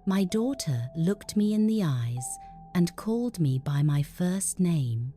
My daughter looked me in the eyes and called me by my first name.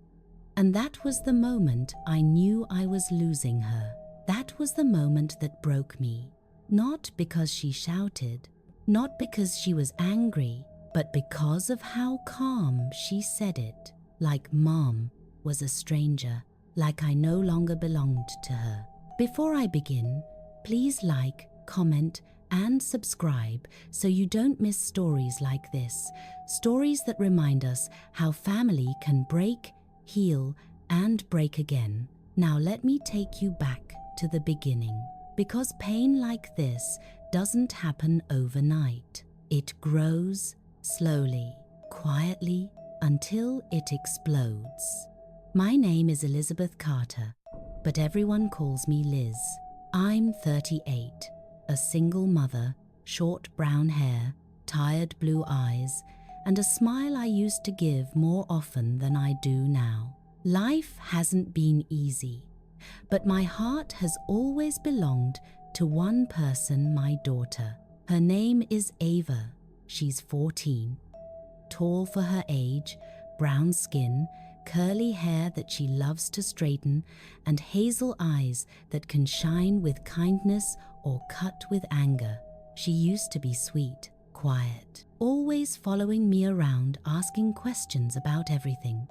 And that was the moment I knew I was losing her. That was the moment that broke me. Not because she shouted, not because she was angry, but because of how calm she said it, like Mom was a stranger, like I no longer belonged to her. Before I begin, please like, comment, and subscribe so you don't miss stories like this, stories that remind us how family can break, heal, and break again. Now let me take you back to the beginning, because pain like this doesn't happen overnight. It grows slowly, quietly, until it explodes. My name is Elizabeth Carter, but everyone calls me Liz. I'm 38, a single mother, short brown hair, tired blue eyes, and a smile I used to give more often than I do now. Life hasn't been easy, but my heart has always belonged to one person, my daughter. Her name is Ava. She's 14. Tall for her age, brown skin, curly hair that she loves to straighten, and hazel eyes that can shine with kindness or cut with anger. She used to be sweet, quiet, always following me around asking questions about everything.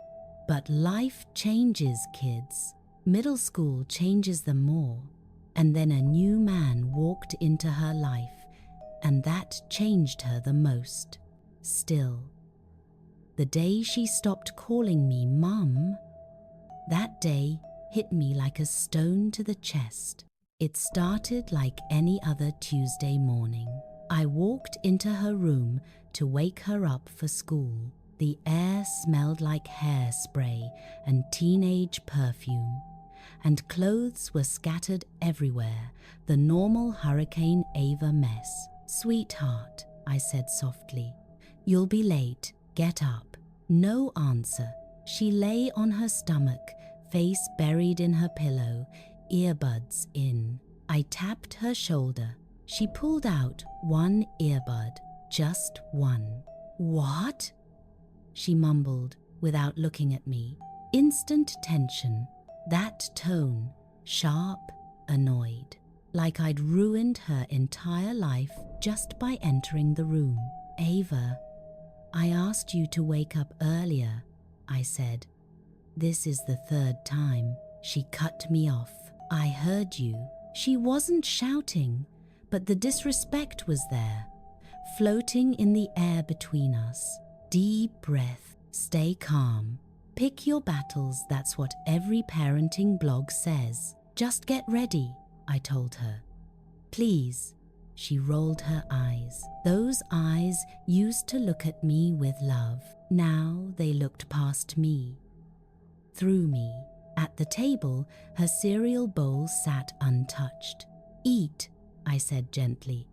But life changes kids. Middle school changes them more. And then a new man walked into her life, and that changed her the most. Still, the day she stopped calling me Mum, that day hit me like a stone to the chest. It started like any other Tuesday morning. I walked into her room to wake her up for school. The air smelled like hairspray and teenage perfume, and clothes were scattered everywhere, the normal Hurricane Ava mess. "Sweetheart," I said softly, "you'll be late. Get up." No answer. She lay on her stomach, face buried in her pillow, earbuds in. I tapped her shoulder. She pulled out one earbud, just one. "What?" she mumbled without looking at me. Instant tension. That tone, sharp, annoyed, like I'd ruined her entire life just by entering the room. "Ava, I asked you to wake up earlier," I said. "This is the third time." She cut me off. "I heard you." She wasn't shouting, but the disrespect was there, floating in the air between us. Deep breath, stay calm. Pick your battles, that's what every parenting blog says. Just get ready, I told her. "Please." She rolled her eyes. Those eyes used to look at me with love. Now they looked past me, through me. At the table, her cereal bowl sat untouched. "Eat," I said gently.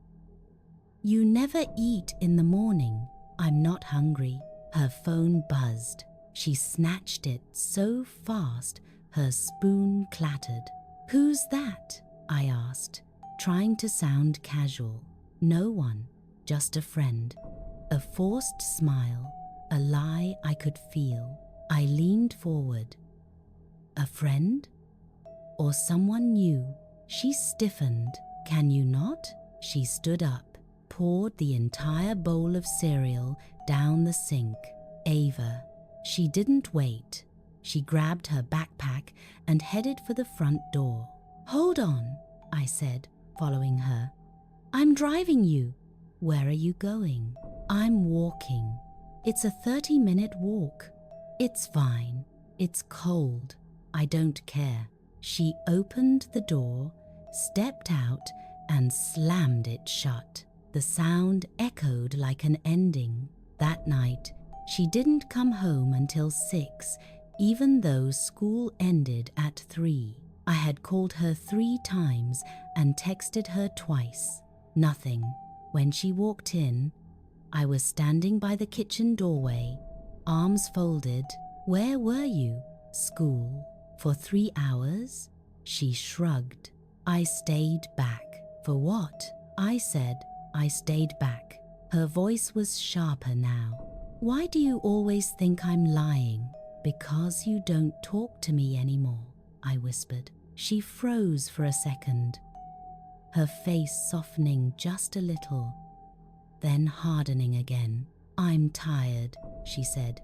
"You never eat in the morning." "I'm not hungry." Her phone buzzed. She snatched it so fast, her spoon clattered. "Who's that?" I asked, trying to sound casual. "No one, just a friend." A forced smile, a lie I could feel. I leaned forward. "A friend? Or someone new?" She stiffened. "Can you not?" She stood up, poured the entire bowl of cereal down the sink. "Ava." She didn't wait. She grabbed her backpack and headed for the front door. "Hold on," I said, following her. "I'm driving you." "Where are you going?" "I'm walking." "It's a 30-minute walk." "It's fine. It's cold." "I don't care." She opened the door, stepped out, and slammed it shut. The sound echoed like an ending. That night, she didn't come home until 6, even though school ended at 3. I had called her 3 times and texted her twice. Nothing. When she walked in, I was standing by the kitchen doorway, arms folded. "Where were you?" "School." "For 3 hours?" She shrugged. "I stayed back." "For what?" I said, "I stayed back Her voice was sharper now. Why do you always think I'm lying? Because you don't talk to me anymore, I whispered. She froze for a second, her face softening just a little, then hardening again. I'm tired, she said.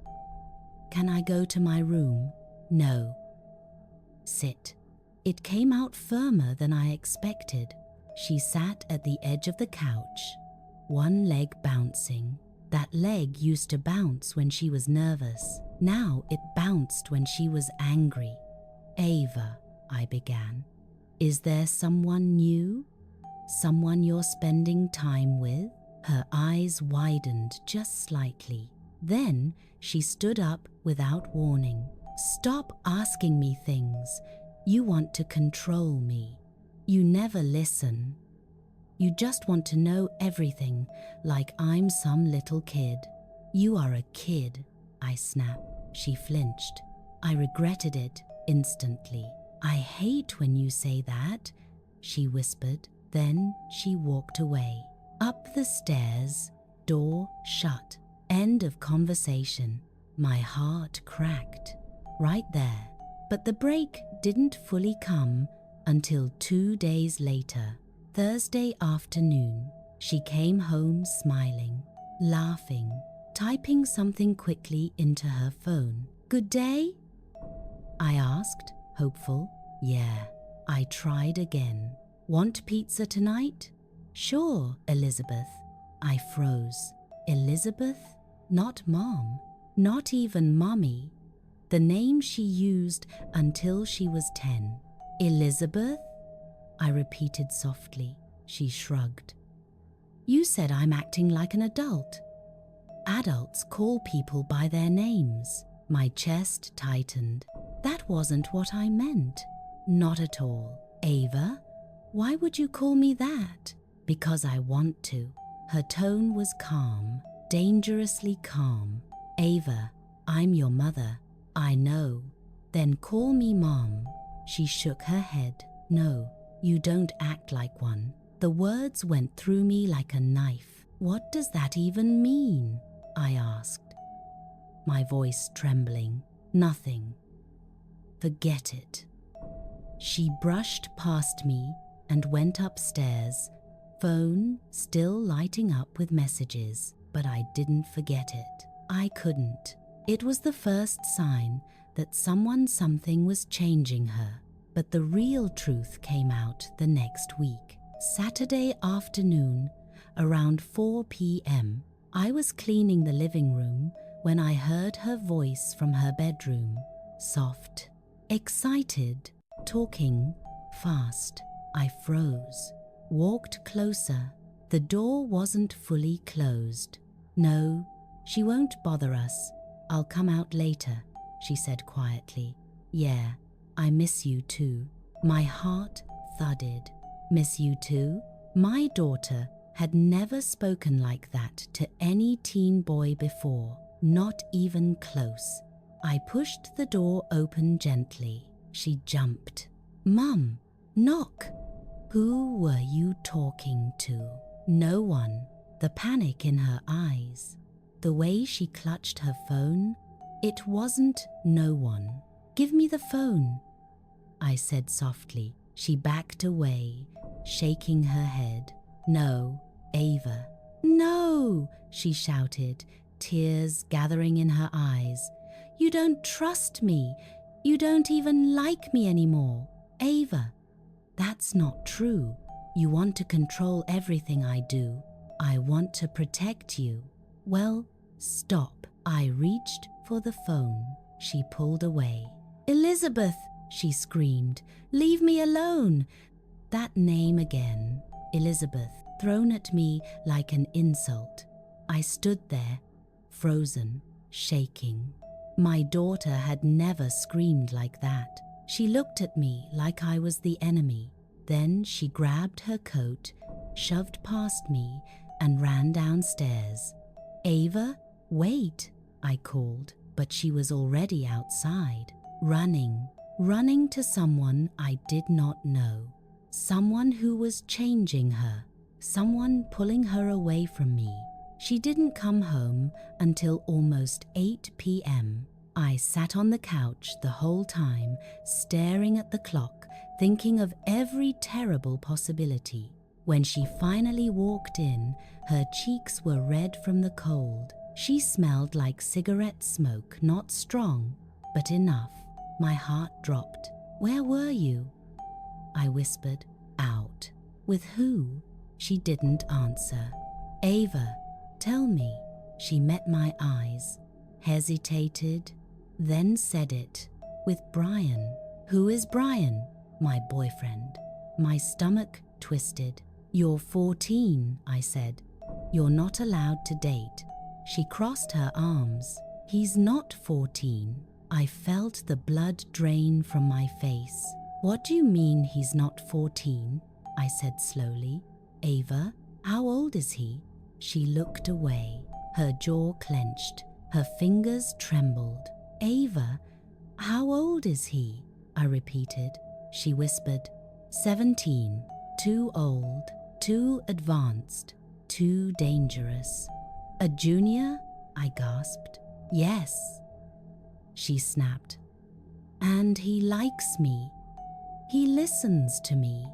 Can I go to my room? No. Sit. It came out firmer than I expected. She sat at the edge of the couch, one leg bouncing. That leg used to bounce when she was nervous. Now it bounced when she was angry. Ava, I began. Is there someone new? Someone you're spending time with? Her eyes widened just slightly. Then she stood up without warning. Stop asking me things. You want to control me. You never listen. You just want to know everything, like I'm some little kid. You are a kid, I snapped. She flinched. I regretted it instantly. I hate when you say that, she whispered. Then she walked away. Up the stairs, door shut. End of conversation. My heart cracked. Right there. But the break didn't fully come until 2 days later. Thursday afternoon, she came home smiling, laughing, typing something quickly into her phone. Good day? I asked, hopeful. Yeah. I tried again. Want pizza tonight? Sure, Elizabeth. I froze. Elizabeth? Not Mom. Not even Mommy. The name she used until she was 10. Elizabeth? I repeated softly. She shrugged. You said I'm acting like an adult. Adults call people by their names. My chest tightened. That wasn't what I meant. Not at all. Ava? Why would you call me that? Because I want to. Her tone was calm, dangerously calm. Ava, I'm your mother. I know. Then call me Mom. She shook her head. No. You don't act like one. The words went through me like a knife. What does that even mean? I asked, my voice trembling. Nothing. Forget it. She brushed past me and went upstairs, phone still lighting up with messages, but I didn't forget it. I couldn't. It was the first sign that something was changing her. But the real truth came out the next week. Saturday afternoon, around 4 p.m., I was cleaning the living room when I heard her voice from her bedroom. Soft, excited, talking, fast. I froze, walked closer. The door wasn't fully closed. No, she won't bother us. I'll come out later, she said quietly. Yeah. I miss you too. My heart thudded. Miss you too? My daughter had never spoken like that to any teen boy before, not even close. I pushed the door open gently. She jumped. Mum, knock. Who were you talking to? No one. The panic in her eyes. The way she clutched her phone. It wasn't no one. Give me the phone, I said softly. She backed away, shaking her head. No, Ava. No, she shouted, tears gathering in her eyes. You don't trust me. You don't even like me anymore. Ava, that's not true. You want to control everything I do. I want to protect you. Well, stop. I reached for the phone. She pulled away. Elizabeth, she screamed. Leave me alone. That name again. Elizabeth, thrown at me like an insult. I stood there, frozen, shaking. My daughter had never screamed like that. She looked at me like I was the enemy. Then she grabbed her coat, shoved past me, and ran downstairs. Ava, wait, I called, but she was already outside, running to someone I did not know. Someone who was changing her, someone pulling her away from me. She didn't come home until almost 8 p.m. I sat on the couch the whole time, staring at the clock, thinking of every terrible possibility. When she finally walked in, her cheeks were red from the cold. She smelled like cigarette smoke, not strong, but enough. My heart dropped. "Where were you?" I whispered. "Out." "With who?" She didn't answer. "Ava, tell me." She met my eyes, hesitated, then said it. "With Brian." "Who is Brian?" "My boyfriend." My stomach twisted. "You're 14, I said. "You're not allowed to date." She crossed her arms. "He's not 14. I felt the blood drain from my face. "What do you mean he's not 14? I said slowly. "Ava, how old is he?" She looked away. Her jaw clenched. Her fingers trembled. "Ava, how old is he?" I repeated. She whispered, 17. Too old, too advanced, too dangerous. "A junior?" I gasped. "Yes," she snapped. "And he likes me. He listens to me.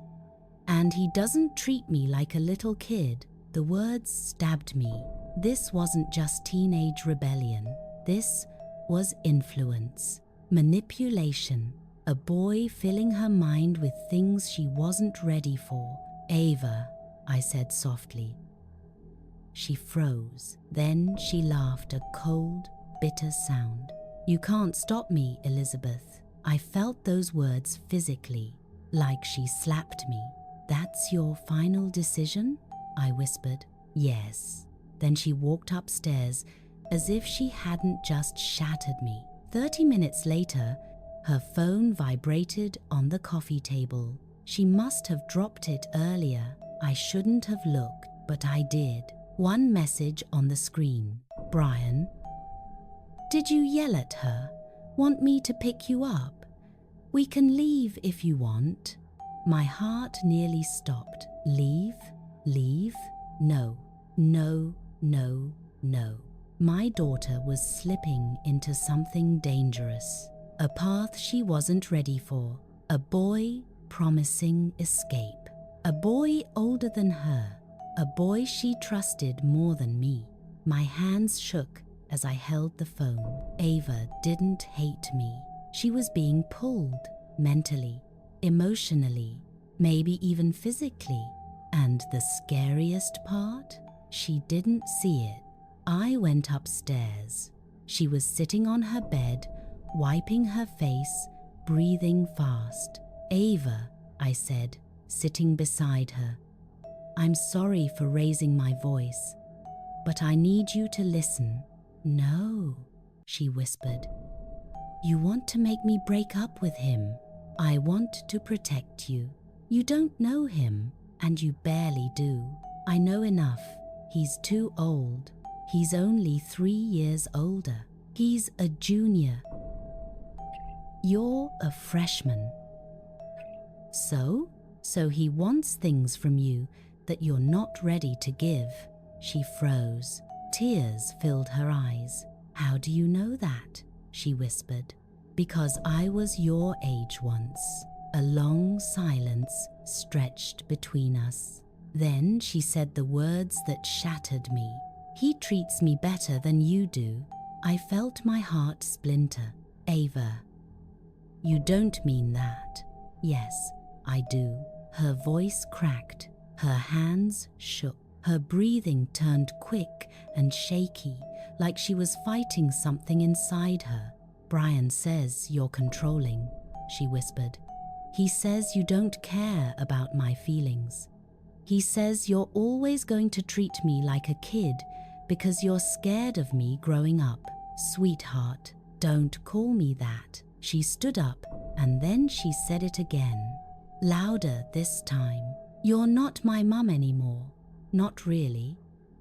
And he doesn't treat me like a little kid." The words stabbed me. This wasn't just teenage rebellion. This was influence, manipulation, a boy filling her mind with things she wasn't ready for. "Ava," I said softly. She froze. Then she laughed, a cold, bitter sound. "You can't stop me, Elizabeth." I felt those words physically, like she slapped me. "That's your final decision?" I whispered. "Yes." Then she walked upstairs as if she hadn't just shattered me. 30 minutes later, her phone vibrated on the coffee table. She must have dropped it earlier. I shouldn't have looked, but I did. One message on the screen. "Brian, did you yell at her? Want me to pick you up? We can leave if you want." My heart nearly stopped. Leave? Leave? No, no, no, no. My daughter was slipping into something dangerous, a path she wasn't ready for, a boy promising escape, a boy older than her, a boy she trusted more than me. My hands shook as I held the phone. Ava didn't hate me. She was being pulled, mentally, emotionally, maybe even physically. And the scariest part? She didn't see it. I went upstairs. She was sitting on her bed, wiping her face, breathing fast. "Ava," I said, sitting beside her. "I'm sorry for raising my voice, but I need you to listen." "No," she whispered. "You want to make me break up with him. I want to protect you. You don't know him, and you barely do. I know enough. He's too old. He's only 3 years older. He's a junior. You're a freshman. So he wants things from you that you're not ready to give." She froze. Tears filled her eyes. "How do you know that?" she whispered. "Because I was your age once." A long silence stretched between us. Then she said the words that shattered me. "He treats me better than you do." I felt my heart splinter. "Ava, you don't mean that." "Yes, I do." Her voice cracked. Her hands shook. Her breathing turned quick and shaky, like she was fighting something inside her. "Brian says you're controlling," she whispered. "He says you don't care about my feelings. He says you're always going to treat me like a kid because you're scared of me growing up." "Sweetheart, don't call me that." She stood up and then she said it again, louder this time. "You're not my mum anymore. Not really.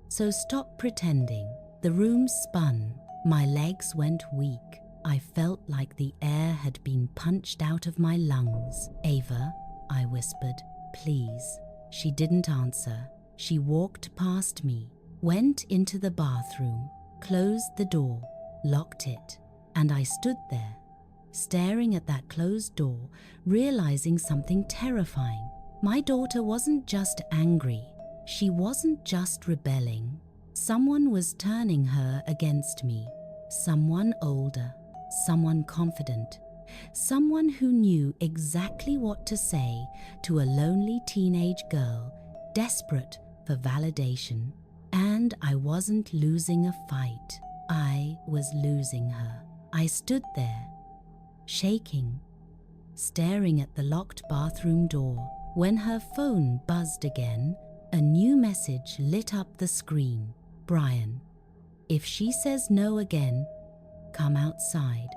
So stop pretending." The room spun. My legs went weak. I felt like the air had been punched out of my lungs. "Ava," I whispered, "please." She didn't answer. She walked past me, went into the bathroom, closed the door, locked it, and I stood there, staring at that closed door, realizing something terrifying. My daughter wasn't just angry. She wasn't just rebelling. Someone was turning her against me. Someone older, someone confident, someone who knew exactly what to say to a lonely teenage girl desperate for validation. And I wasn't losing a fight. I was losing her. I stood there, shaking, staring at the locked bathroom door, when her phone buzzed again. A new message lit up the screen. Brian, if she says no again, come outside.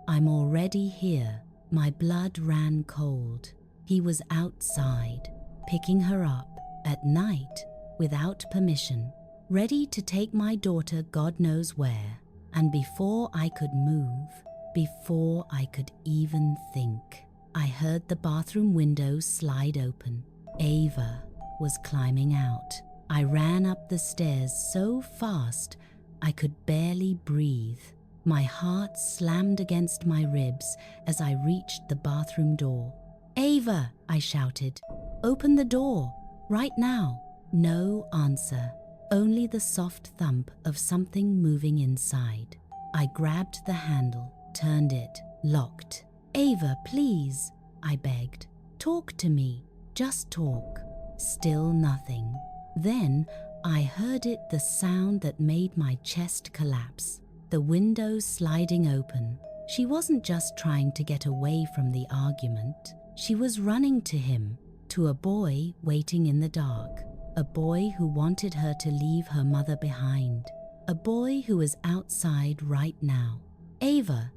I'm already here. My blood ran cold. He was outside, picking her up at night without permission, ready to take my daughter God knows where. And before I could move, before I could even think, I heard the bathroom window slide open. Ava was climbing out. I ran up the stairs so fast I could barely breathe. My heart slammed against my ribs as I reached the bathroom door. Ava, I shouted, open the door, right now. No answer, only the soft thump of something moving inside. I grabbed the handle, turned it, locked. Ava, please, I begged. Talk to me, just talk. Still nothing. Then I heard it, the sound that made my chest collapse. The window sliding open. She wasn't just trying to get away from the argument. She was running to him, to a boy waiting in the dark. A boy who wanted her to leave her mother behind. A boy who was outside right now. Ava,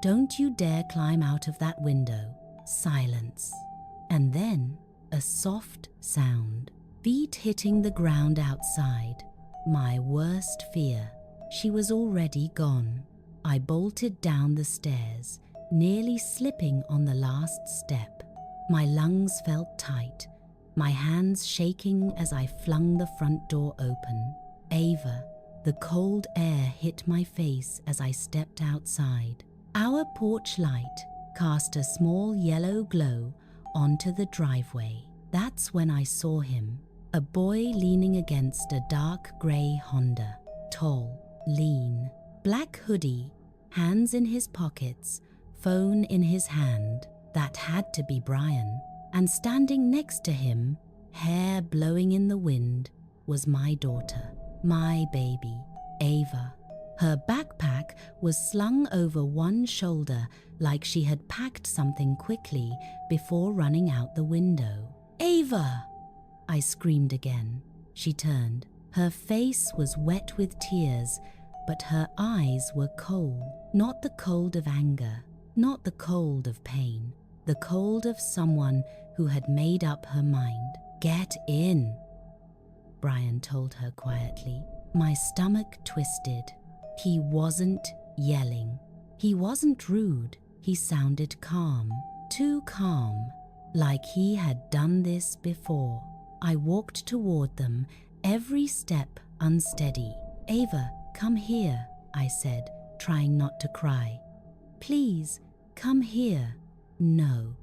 don't you dare climb out of that window. Silence. And then a soft sound. Feet hitting the ground outside. My worst fear. She was already gone. I bolted down the stairs, nearly slipping on the last step. My lungs felt tight, my hands shaking as I flung the front door open. Ava, the cold air hit my face as I stepped outside. Our porch light cast a small yellow glow onto the driveway. That's when I saw him, a boy leaning against a dark grey Honda, tall, lean, black hoodie, hands in his pockets, phone in his hand. That had to be Brian. And standing next to him, hair blowing in the wind, was my daughter, my baby, Ava. Her backpack was slung over one shoulder like she had packed something quickly before running out the window. Ava! I screamed again. She turned. Her face was wet with tears, but her eyes were cold. Not the cold of anger, not the cold of pain, the cold of someone who had made up her mind. Get in, Brian told her quietly. My stomach twisted. He wasn't yelling. He wasn't rude. He sounded calm, too calm, like he had done this before. I walked toward them, every step unsteady. Ava, come here, I said, trying not to cry. Please, come here. No,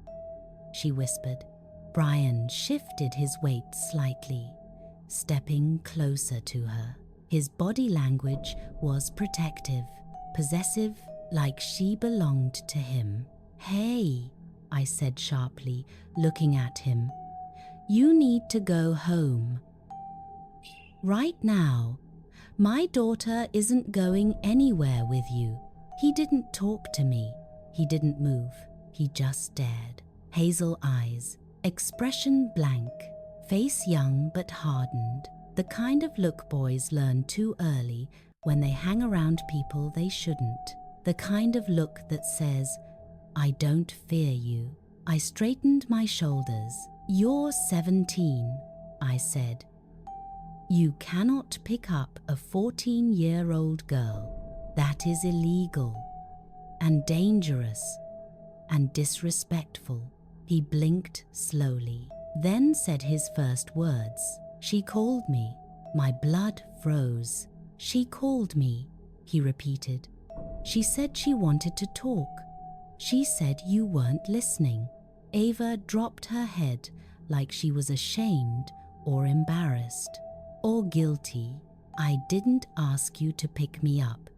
she whispered. Brian shifted his weight slightly, stepping closer to her. His body language was protective, possessive, like she belonged to him. Hey, I said sharply, looking at him. You need to go home. Right now. My daughter isn't going anywhere with you. He didn't talk to me. He didn't move. He just stared. Hazel eyes, expression blank, face young but hardened. The kind of look boys learn too early when they hang around people they shouldn't. The kind of look that says, I don't fear you. I straightened my shoulders. You're 17, I said. You cannot pick up a 14-year-old girl. That is illegal and dangerous and disrespectful. He blinked slowly, then said his first words. She called me. My blood froze. "She called me," he repeated. "She said she wanted to talk. She said you weren't listening." Ava dropped her head like she was ashamed or embarrassed or guilty. "I didn't ask you to pick me up,"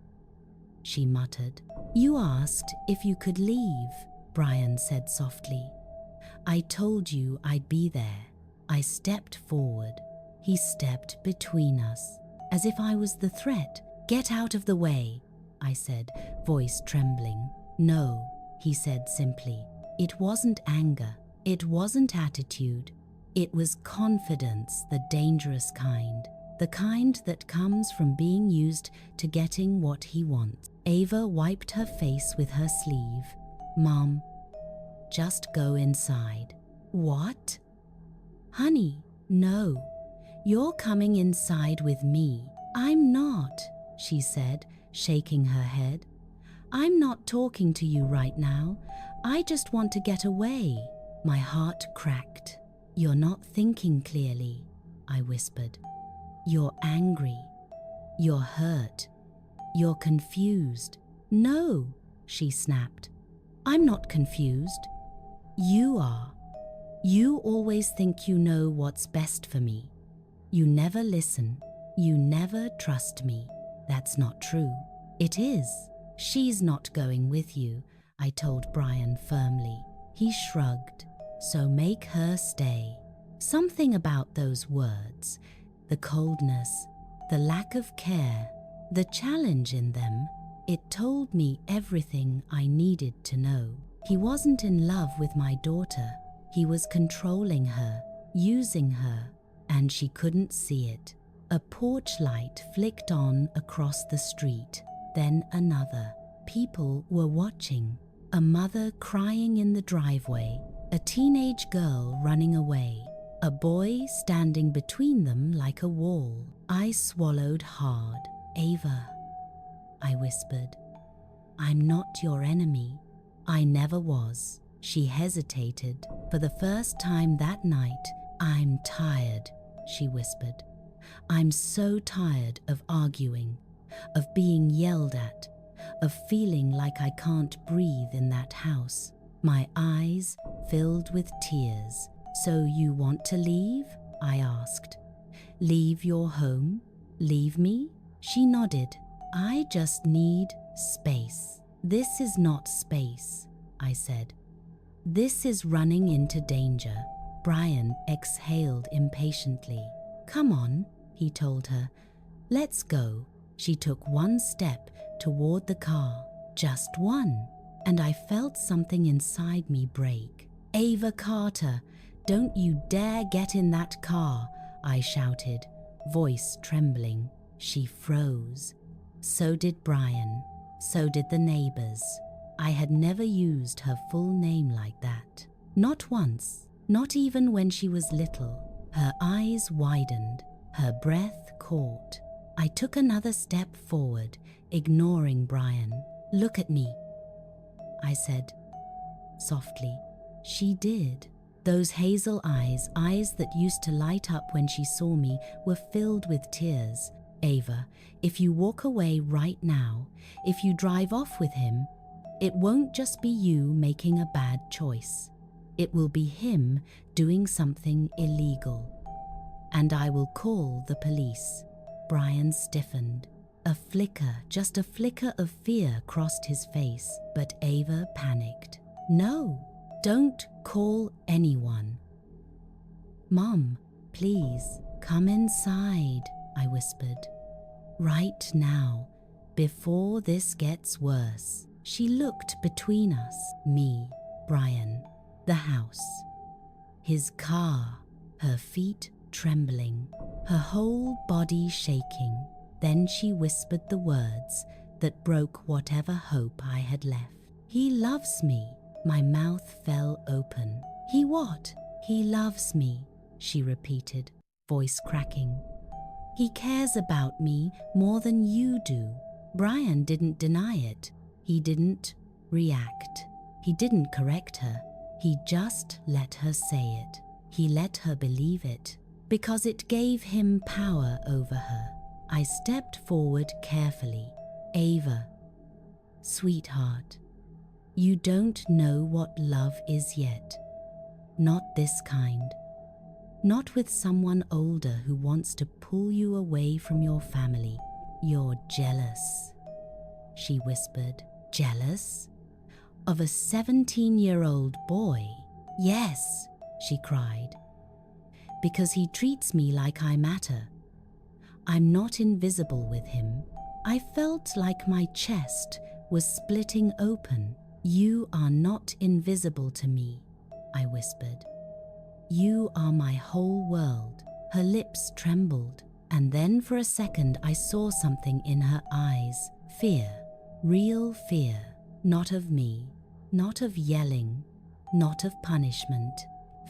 she muttered. "You asked if you could leave," Brian said softly. "I told you I'd be there." I stepped forward. He stepped between us, as if I was the threat. "Get out of the way," I said, voice trembling. "No," he said simply. It wasn't anger. It wasn't attitude. It was confidence, the dangerous kind. The kind that comes from being used to getting what he wants. Ava wiped her face with her sleeve. "Mom, just go inside." "What?" "Honey, no. You're coming inside with me." "I'm not," she said, shaking her head. "I'm not talking to you right now. I just want to get away." My heart cracked. "You're not thinking clearly," I whispered. "You're angry. You're hurt. You're confused." "No," she snapped. "I'm not confused. You are. You always think you know what's best for me. You never listen. You never trust me." "That's not true." "It is." "She's not going with you," I told Brian firmly. He shrugged. "So make her stay." Something about those words, the coldness, the lack of care, the challenge in them, it told me everything I needed to know. He wasn't in love with my daughter. He was controlling her, using her, and she couldn't see it. A porch light flicked on across the street, then another. People were watching. A mother crying in the driveway, a teenage girl running away, a boy standing between them like a wall. I swallowed hard. "Ava," I whispered, "I'm not your enemy. I never was." She hesitated. For the first time that night, "I'm tired," she whispered. "I'm so tired of arguing, of being yelled at, of feeling like I can't breathe in that house." My eyes filled with tears. "So you want to leave?" I asked. "Leave your home? Leave me?" She nodded. "I just need space." "This is not space," I said. "This is running into danger." Brian exhaled impatiently. "Come on," he told her. "Let's go." She took one step toward the car, just one, and I felt something inside me break. "Ava Carter, don't you dare get in that car," I shouted, voice trembling. She froze. So did Brian. So did the neighbors. I had never used her full name like that. Not once, not even when she was little. Her eyes widened, her breath caught. I took another step forward, ignoring Brian. "Look at me," I said softly. She did. Those hazel eyes that used to light up when she saw me, were filled with tears. "Ava, if you walk away right now, if you drive off with him, it won't just be you making a bad choice. It will be him doing something illegal. And I will call the police." Brian stiffened. A flicker, just a flicker of fear crossed his face, but Ava panicked. "No, don't call anyone." "Mom, please, come inside," I whispered. "Right now, before this gets worse." She looked between us, me, Brian, the house, his car, her feet trembling, her whole body shaking. Then she whispered the words that broke whatever hope I had left. "He loves me." My mouth fell open. "He what?" "He loves me," she repeated, voice cracking. "He cares about me more than you do." Brian didn't deny it. He didn't react. He didn't correct her. He just let her say it. He let her believe it, because it gave him power over her. I stepped forward carefully. Ava, sweetheart, you don't know what love is yet. Not this kind. Not with someone older who wants to pull you away from your family. You're jealous, she whispered. Jealous? Of a 17-year-old boy? Yes, she cried. Because he treats me like I matter. I'm not invisible with him. I felt like my chest was splitting open. You are not invisible to me, I whispered. You are my whole world. Her lips trembled, and then for a second I saw something in her eyes. Fear. Real fear. Not of me. Not of yelling. Not of punishment.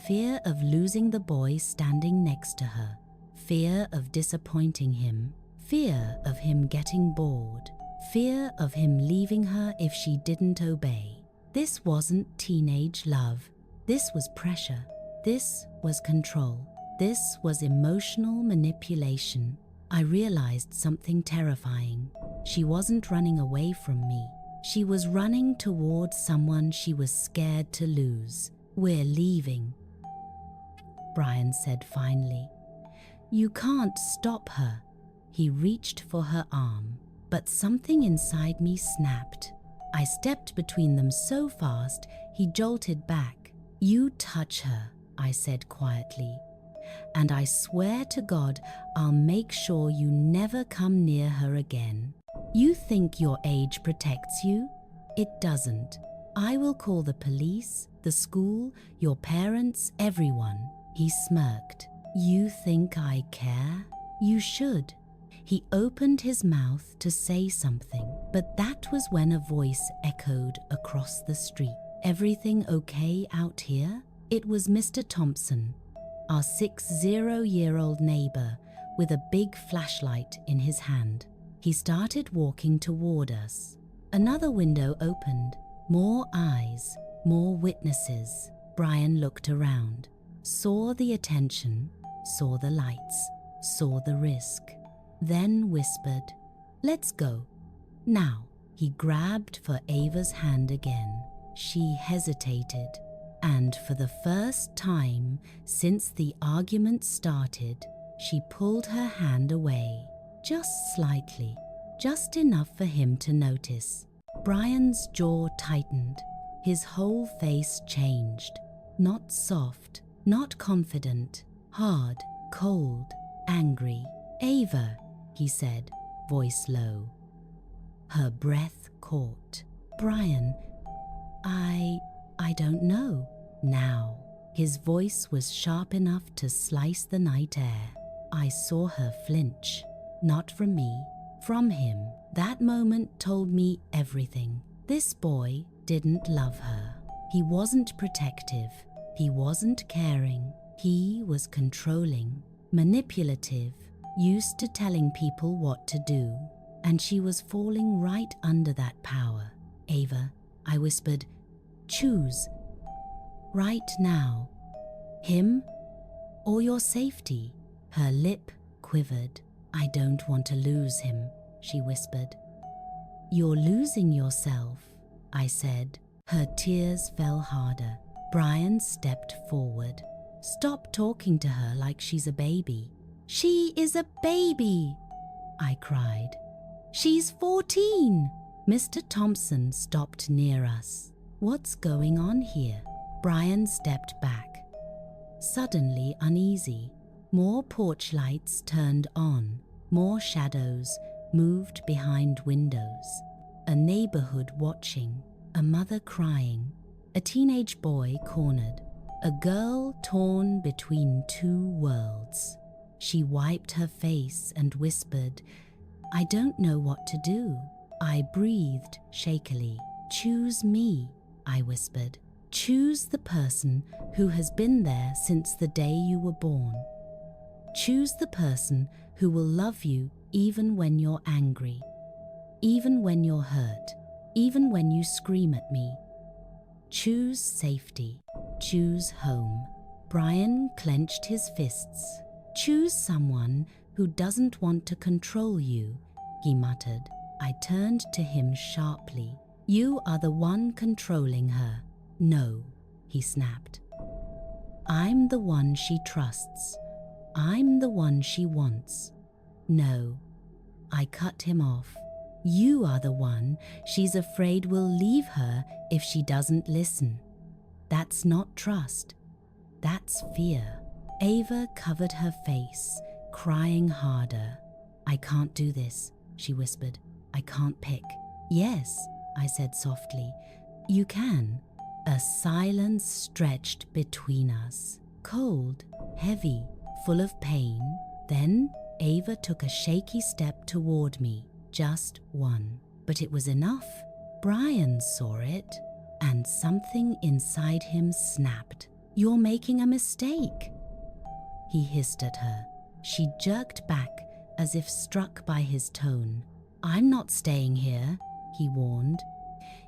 Fear of losing the boy standing next to her. Fear of disappointing him. Fear of him getting bored. Fear of him leaving her if she didn't obey. This wasn't teenage love. This was pressure. This was control. This was emotional manipulation. I realized something terrifying. She wasn't running away from me. She was running towards someone she was scared to lose. We're leaving, Brian said finally. You can't stop her. He reached for her arm, but something inside me snapped. I stepped between them so fast, he jolted back. You touch her, I said quietly, and I swear to God I'll make sure you never come near her again. You think your age protects you? It doesn't. I will call the police, the school, your parents, everyone. He smirked. You think I care? You should. He opened his mouth to say something, but that was when a voice echoed across the street. Everything okay out here? It was Mr. Thompson, our 60-year-old neighbor, with a big flashlight in his hand. He started walking toward us. Another window opened. More eyes, more witnesses. Brian looked around, saw the attention, saw the lights, saw the risk, then whispered, "Let's go. Now." He grabbed for Ava's hand again. She hesitated, and for the first time since the argument started, she pulled her hand away, just slightly, just enough for him to notice. Brian's jaw tightened, his whole face changed. Not soft, not confident, hard, cold, angry. "Ava," he said, voice low. Her breath caught. "Brian, I don't know." Now, his voice was sharp enough to slice the night air. I saw her flinch. Not from me, from him. That moment told me everything. This boy didn't love her. He wasn't protective. He wasn't caring. He was controlling, manipulative, used to telling people what to do. And she was falling right under that power. "Ava," I whispered, "choose. Right now. Him or your safety." Her lip quivered. "I don't want to lose him," she whispered. "You're losing yourself," I said. Her tears fell harder. Brian stepped forward. "Stop talking to her like she's a baby." "She is a baby," I cried. "She's 14. Mr. Thompson stopped near us. "What's going on here?" Brian stepped back, suddenly uneasy. More porch lights turned on. More shadows moved behind windows. A neighborhood watching. A mother crying. A teenage boy cornered. A girl torn between two worlds. She wiped her face and whispered, "I don't know what to do." I breathed shakily. "Choose me," I whispered. "Choose the person who has been there since the day you were born. Choose the person who will love you even when you're angry, even when you're hurt, even when you scream at me. Choose safety. Choose home." Brian clenched his fists. "Choose someone who doesn't want to control you, he muttered. I turned to him sharply. You are the one controlling her. No, he snapped. I'm the one she trusts. I'm the one she wants. No, I cut him off. You are the one she's afraid will leave her if she doesn't listen. That's not trust. That's fear. Ava covered her face, crying harder. I can't do this, she whispered. I can't pick. Yes, I said softly. You can. A silence stretched between us, cold, heavy, full of pain. Then Ava took a shaky step toward me, just one. But it was enough. Brian saw it, and something inside him snapped. You're making a mistake, he hissed at her. She jerked back as if struck by his tone. I'm not staying here, he warned.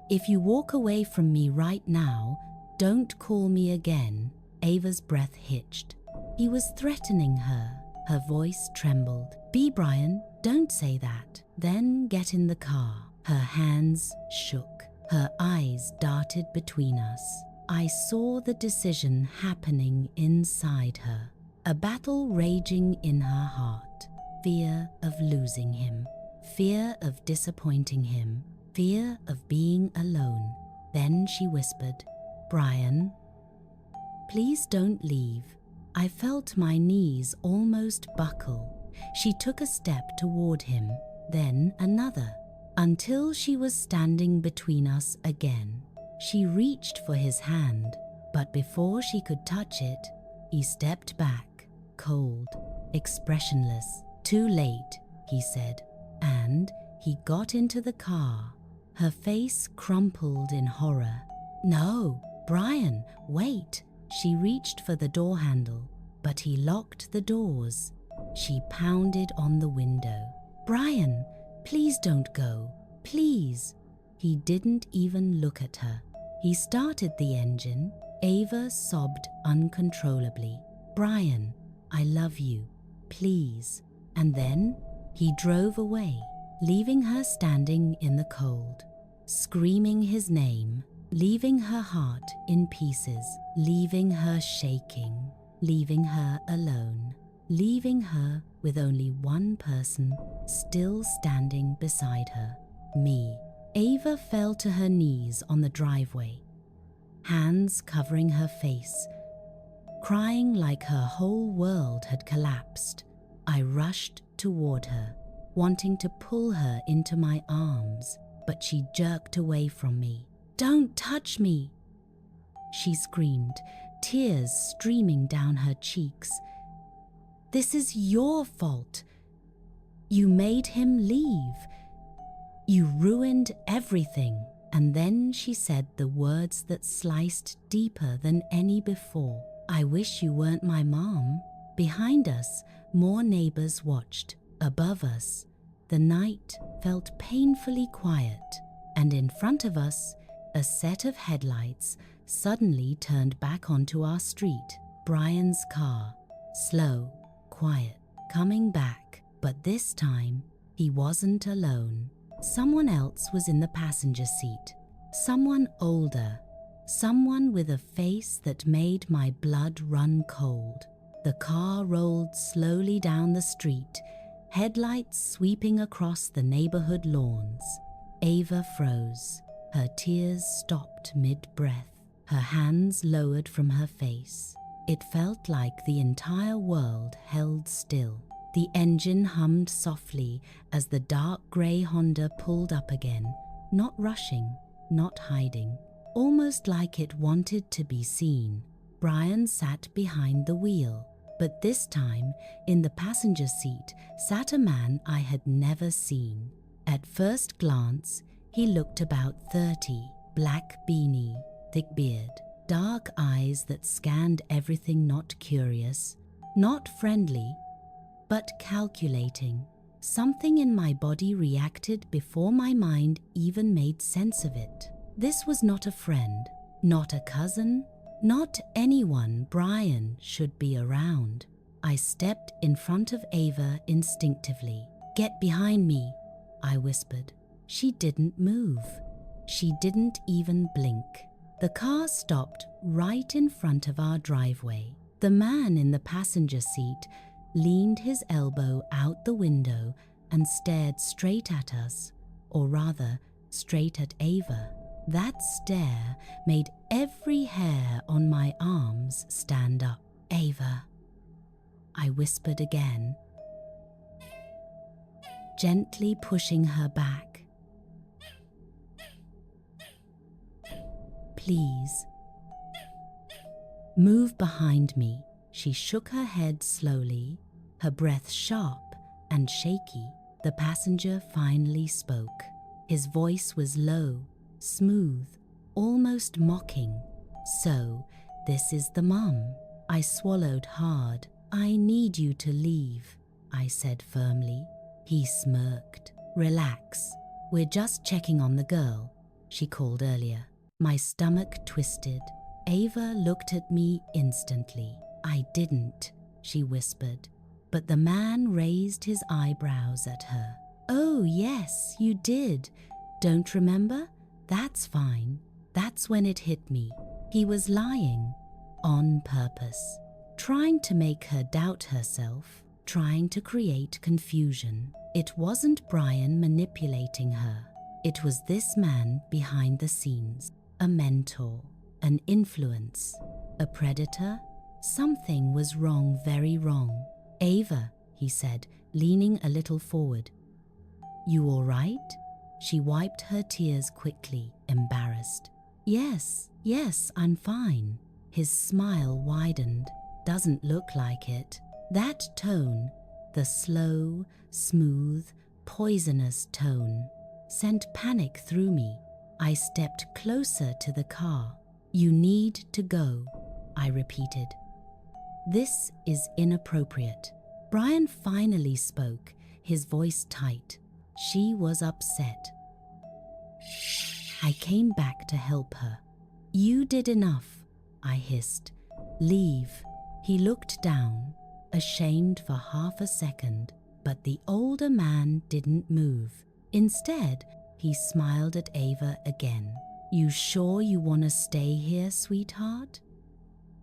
If you walk away from me right now, don't call me again. Ava's breath hitched. He was threatening her. Her voice trembled. Be Brian, don't say that. Then get in the car. Her hands shook. Her eyes darted between us. I saw the decision happening inside her. A battle raging in her heart. Fear of losing him. Fear of disappointing him. Fear of being alone. Then she whispered, Brian, please don't leave. I felt my knees almost buckle. She took a step toward him, then another, until she was standing between us again. She reached for his hand, but before she could touch it, he stepped back, cold, expressionless. Too late, he said, and he got into the car. Her face crumpled in horror. No, Brian, wait. She reached for the door handle, but he locked the doors. She pounded on the window. Brian, please don't go. Please. He didn't even look at her. He started the engine. Ava sobbed uncontrollably. Brian, I love you. Please. And then he drove away, leaving her standing in the cold, screaming his name, leaving her heart in pieces, leaving her shaking, leaving her alone, leaving her with only one person still standing beside her, me. Ava fell to her knees on the driveway, hands covering her face, crying like her whole world had collapsed. I rushed toward her, wanting to pull her into my arms, but she jerked away from me. Don't touch me, she screamed, tears streaming down her cheeks. This is your fault. You made him leave. You ruined everything. And then she said the words that sliced deeper than any before. I wish you weren't my mom. Behind us, more neighbors watched. Above us, the night felt painfully quiet, and in front of us, a set of headlights suddenly turned back onto our street. Brian's car, slow, quiet, coming back, but this time he wasn't alone. Someone else was in the passenger seat. Someone older, someone with a face that made my blood run cold. The car rolled slowly down the street, headlights sweeping across the neighborhood lawns. Ava froze. Her tears stopped mid-breath. Her hands lowered from her face. It felt like the entire world held still. The engine hummed softly as the dark grey Honda pulled up again, not rushing, not hiding, almost like it wanted to be seen. Brian sat behind the wheel, but this time, in the passenger seat, sat a man I had never seen. At first glance, he looked about 30, black beanie, thick beard, dark eyes that scanned everything, not curious, not friendly, but calculating. Something in my body reacted before my mind even made sense of it. This was not a friend, not a cousin, not anyone Brian should be around. I stepped in front of Ava instinctively. "Get behind me," I whispered. She didn't move. She didn't even blink. The car stopped right in front of our driveway. The man in the passenger seat leaned his elbow out the window and stared straight at us, or rather, straight at Ava. That stare made every hair on my arms stand up. "Ava," I whispered again, gently pushing her back. "Please, move behind me." She shook her head slowly, her breath sharp and shaky. The passenger finally spoke. His voice was low, smooth, almost mocking. "So, this is the mum." I swallowed hard. "I need you to leave," I said firmly. He smirked. "Relax. We're just checking on the girl she called earlier." My stomach twisted. Ava looked at me instantly. "I didn't," she whispered, but the man raised his eyebrows at her. "Oh, yes, you did. Don't remember? That's fine." That's when it hit me. He was lying, on purpose, trying to make her doubt herself, trying to create confusion. It wasn't Brian manipulating her. It was this man behind the scenes, a mentor, an influence, a predator. Something was wrong, very wrong. "Ava," he said, leaning a little forward. "You all right?" She wiped her tears quickly, embarrassed. Yes, I'm fine." His smile widened. "Doesn't look like it." That tone, the slow, smooth, poisonous tone, sent panic through me. I stepped closer to the car. "You need to go," I repeated. "This is inappropriate." Brian finally spoke, his voice tight. She was upset. I came back to help her. "You did enough," I hissed. "Leave." He looked down, ashamed for half a second, but the older man didn't move. Instead, he smiled at Ava again. "You sure you want to stay here, sweetheart?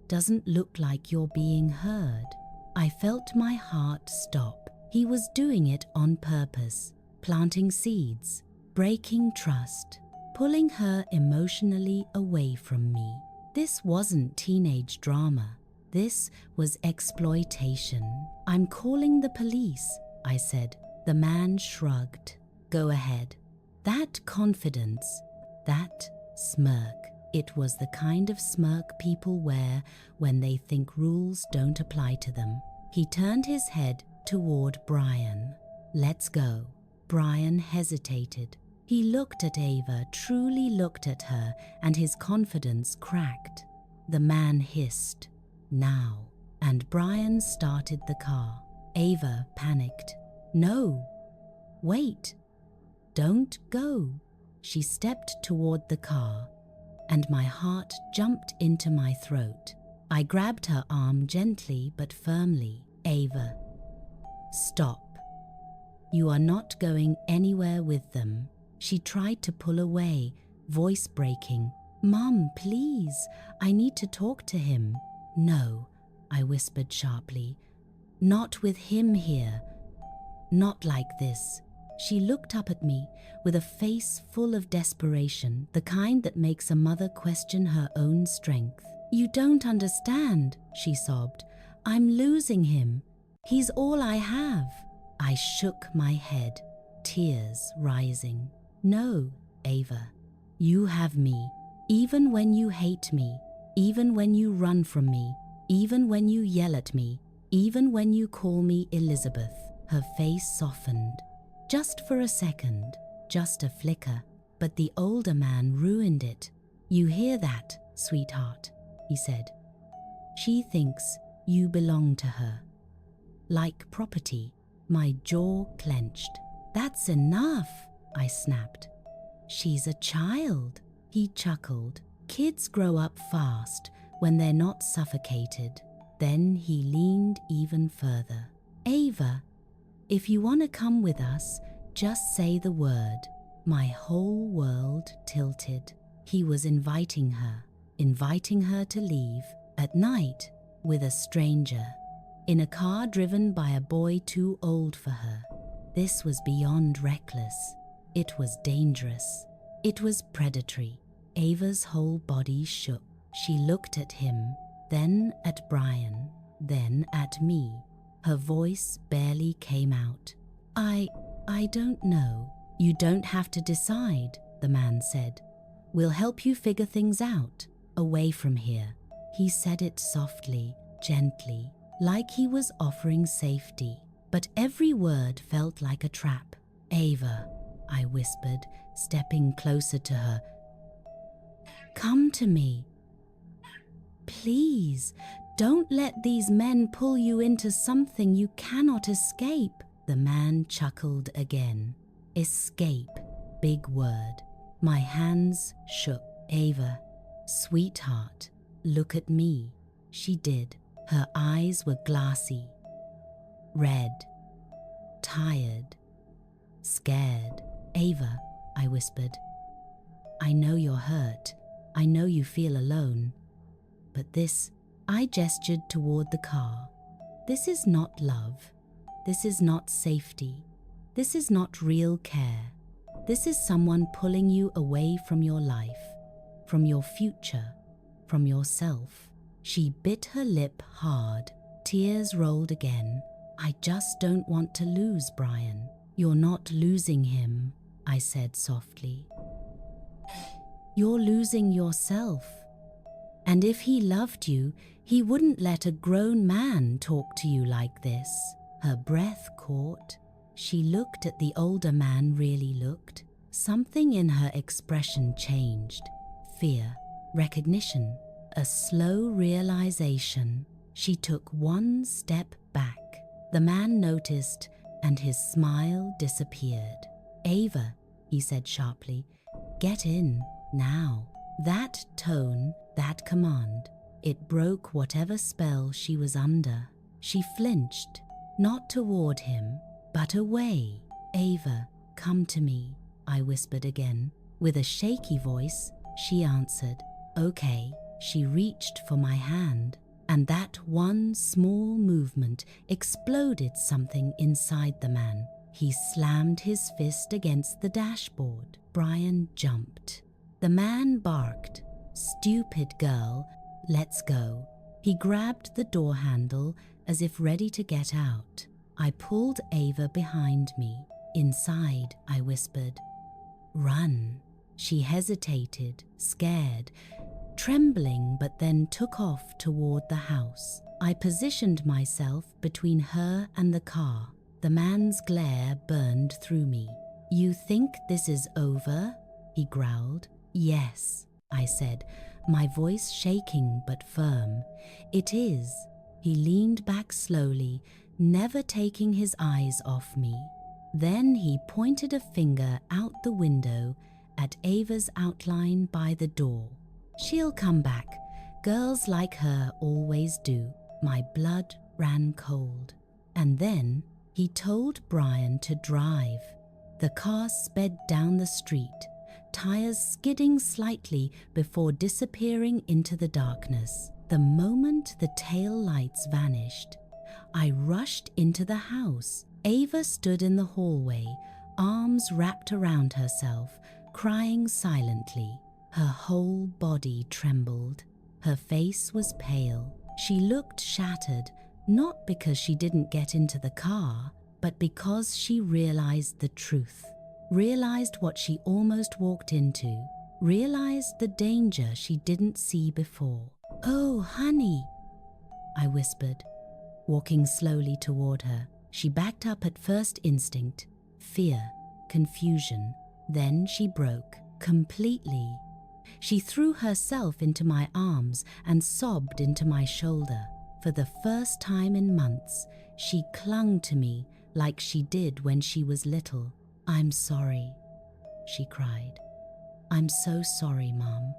Doesn't look like you're being heard." I felt my heart stop. He was doing it on purpose, planting seeds, breaking trust, pulling her emotionally away from me. This wasn't teenage drama. This was exploitation. "I'm calling the police," I said. The man shrugged. "Go ahead." That confidence, that smirk, it was the kind of smirk people wear when they think rules don't apply to them. He turned his head toward Brian. "Let's go." Brian hesitated. He looked at Ava, truly looked at her, and his confidence cracked. The man hissed, "Now," and Brian started the car. Ava panicked. "No, wait, don't go." She stepped toward the car, and my heart jumped into my throat. I grabbed her arm gently but firmly. "Ava, stop. You are not going anywhere with them." She tried to pull away, voice breaking. "Mom, please, I need to talk to him." "No," I whispered sharply. "Not with him here. Not like this." She looked up at me with a face full of desperation, the kind that makes a mother question her own strength. "You don't understand," she sobbed. "I'm losing him. He's all I have." I shook my head, tears rising. "No, Ava, you have me. Even when you hate me, even when you run from me, even when you yell at me, even when you call me Elizabeth." Her face softened. Just for a second, just a flicker, but the older man ruined it. "You hear that, sweetheart," he said. "She thinks you belong to her. Like property." My jaw clenched. "That's enough," I snapped. "She's a child," he chuckled. "Kids grow up fast when they're not suffocated." Then he leaned even further. Ava, if you want to come with us, just say the word. My whole world tilted. He was inviting her to leave at night with a stranger, in a car driven by a boy too old for her. This was beyond reckless. It was dangerous. It was predatory. Ava's whole body shook. She looked at him, then at Brian, then at me. Her voice barely came out. I don't know. You don't have to decide, the man said. We'll help you figure things out, away from here. He said it softly, gently, like he was offering safety. But every word felt like a trap. Ava, I whispered, stepping closer to her. Come to me. Please, don't let these men pull you into something you cannot escape. The man chuckled again. Escape, big word. My hands shook. Ava, sweetheart, look at me. She did. Her eyes were glassy, red, tired, scared. Ava, I whispered, I know you're hurt. I know you feel alone. But this, I gestured toward the car. This is not love. This is not safety. This is not real care. This is someone pulling you away from your life, from your future, from yourself. She bit her lip hard. Tears rolled again. I just don't want to lose Brian. You're not losing him, I said softly. You're losing yourself. And if he loved you, he wouldn't let a grown man talk to you like this. Her breath caught. She looked at the older man, really looked. Something in her expression changed. Fear, recognition, a slow realization. She took one step back. The man noticed, and his smile disappeared. Ava, he said sharply, get in, now. That tone, that command, it broke whatever spell she was under. She flinched, not toward him, but away. Ava, come to me, I whispered again. With a shaky voice, she answered, okay. She reached for my hand, and that one small movement exploded something inside the man. He slammed his fist against the dashboard. Brian jumped. The man barked, stupid girl, let's go. He grabbed the door handle as if ready to get out. I pulled Ava behind me. Inside, I whispered, run. She hesitated, scared, trembling, but then took off toward the house. I positioned myself between her and the car. The man's glare burned through me. You think this is over? He growled. Yes, I said, my voice shaking but firm. It is. He leaned back slowly, never taking his eyes off me. Then he pointed a finger out the window at Ava's outline by the door. She'll come back. Girls like her always do. My blood ran cold. And then he told Brian to drive. The car sped down the street, tires skidding slightly before disappearing into the darkness. The moment the tail lights vanished, I rushed into the house. Ava stood in the hallway, arms wrapped around herself, crying silently. Her whole body trembled. Her face was pale. She looked shattered, not because she didn't get into the car, but because she realized the truth, realized what she almost walked into, realized the danger she didn't see before. Oh, honey, I whispered, walking slowly toward her. She backed up at first instinct, fear, confusion. Then she broke completely. She threw herself into my arms and sobbed into my shoulder. For the first time in months, she clung to me like she did when she was little. I'm sorry, she cried. I'm so sorry, Mom.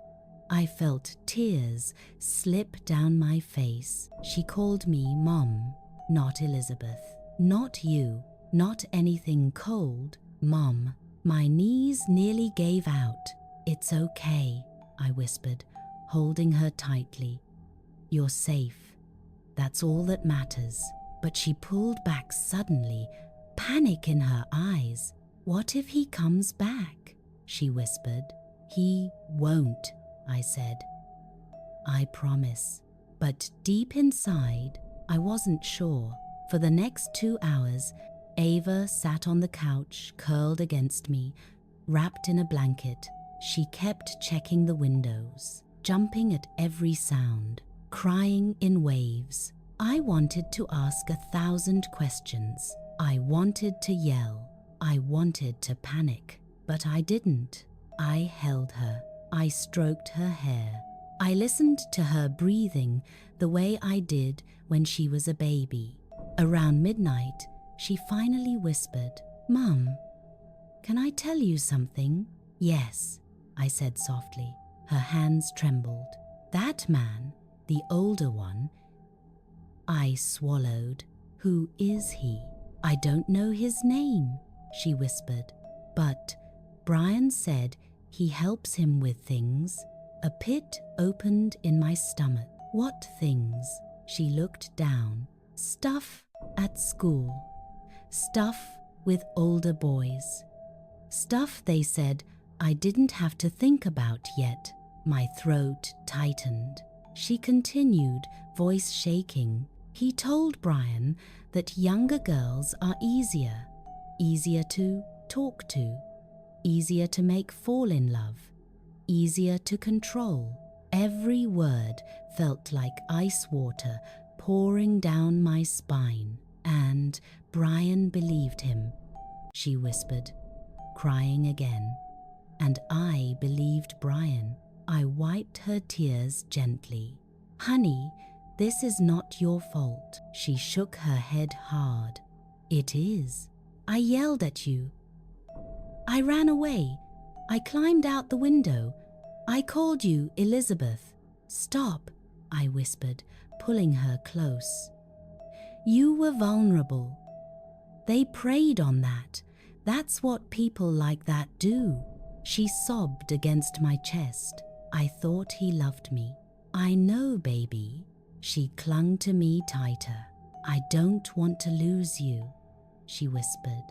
I felt tears slip down my face. She called me Mom, not Elizabeth. Not you, not anything cold, Mom. My knees nearly gave out. It's okay, I whispered, holding her tightly. You're safe. That's all that matters. But she pulled back suddenly, panic in her eyes. What if he comes back? She whispered. He won't, I said. I promise. But deep inside, I wasn't sure. For the next 2 hours, Ava sat on the couch, curled against me, wrapped in a blanket. She kept checking the windows, jumping at every sound, crying in waves. I wanted to ask 1,000 questions. I wanted to yell. I wanted to panic, but I didn't. I held her. I stroked her hair. I listened to her breathing the way I did when she was a baby. Around midnight, she finally whispered, Mum, can I tell you something? Yes, I said softly. Her hands trembled. That man, the older one, I swallowed. Who is he? I don't know his name, she whispered. But Brian said he helps him with things. A pit opened in my stomach. What things? She looked down. Stuff at school. Stuff with older boys. Stuff they said I didn't have to think about yet. My throat tightened. She continued, voice shaking. He told Brian that younger girls are easier to talk to, easier to make fall in love, easier to control. Every word felt like ice water pouring down my spine. And Brian believed him, she whispered, crying again. And I believed Brian. I wiped her tears gently. Honey, this is not your fault. She shook her head hard. It is. I yelled at you. I ran away. I climbed out the window. I called you Elizabeth. Stop, I whispered, pulling her close. You were vulnerable. They preyed on that. That's what people like that do. She sobbed against my chest. I thought he loved me. I know, baby. She clung to me tighter. I don't want to lose you, she whispered.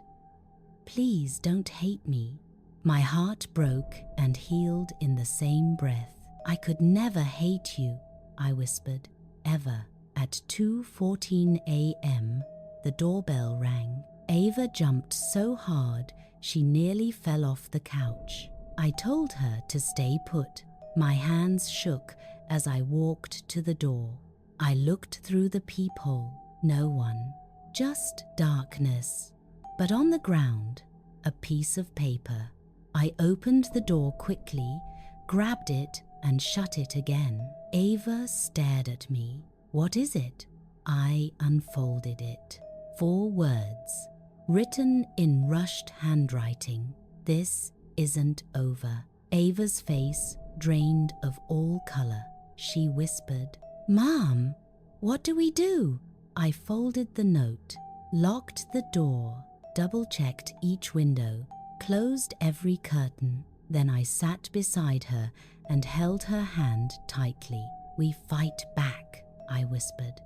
Please don't hate me. My heart broke and healed in the same breath. I could never hate you, I whispered, ever. At 2:14 a.m., the doorbell rang. Ava jumped so hard she nearly fell off the couch. I told her to stay put. My hands shook as I walked to the door. I looked through the peephole. No one, just darkness. But on the ground, a piece of paper. I opened the door quickly, grabbed it, and shut it again. Ava stared at me. What is it? I unfolded it. 4 words, written in rushed handwriting. This isn't over. Ava's face drained of all color. She whispered, Mom, what do we do? I folded the note, locked the door, double-checked each window, closed every curtain. Then I sat beside her and held her hand tightly. We fight back, I whispered.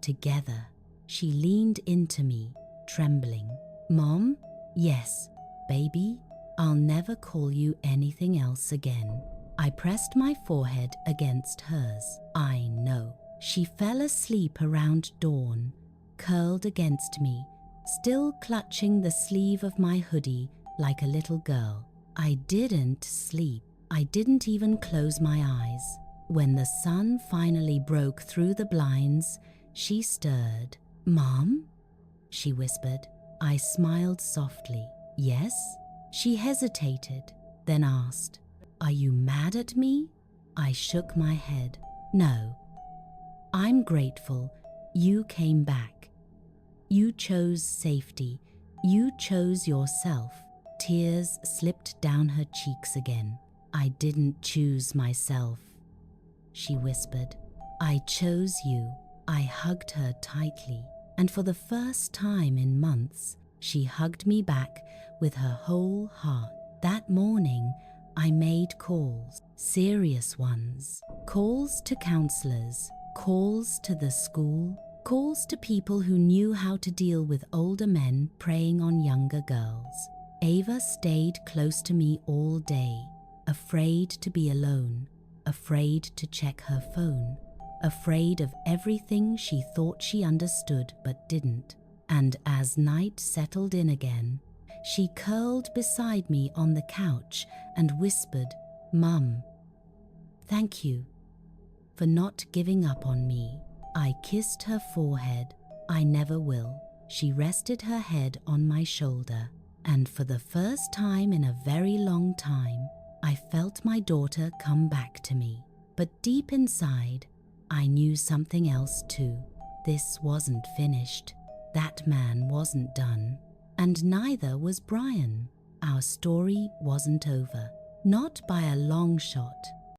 Together. She leaned into me, trembling. Mom? Yes. Baby? I'll never call you anything else again. I pressed my forehead against hers. I know. She fell asleep around dawn, curled against me, still clutching the sleeve of my hoodie like a little girl. I didn't sleep. I didn't even close my eyes. When the sun finally broke through the blinds, she stirred. Mom? She whispered. I smiled softly. Yes? She hesitated, then asked, Are you mad at me? I shook my head. No. I'm grateful you came back. You chose safety. You chose yourself. Tears slipped down her cheeks again. I didn't choose myself," she whispered. "I chose you." I hugged her tightly, and for the first time in months, she hugged me back with her whole heart. That morning, I made calls, serious ones, calls to counselors, calls to the school, calls to people who knew how to deal with older men preying on younger girls. Ava stayed close to me all day, afraid to be alone, afraid to check her phone, afraid of everything she thought she understood but didn't. And as night settled in again, she curled beside me on the couch and whispered, "Mum, thank you for not giving up on me." I kissed her forehead. "I never will." She rested her head on my shoulder, and for the first time in a very long time, I felt my daughter come back to me. But deep inside, I knew something else too. This wasn't finished. That man wasn't done. And neither was Brian. Our story wasn't over. Not by a long shot.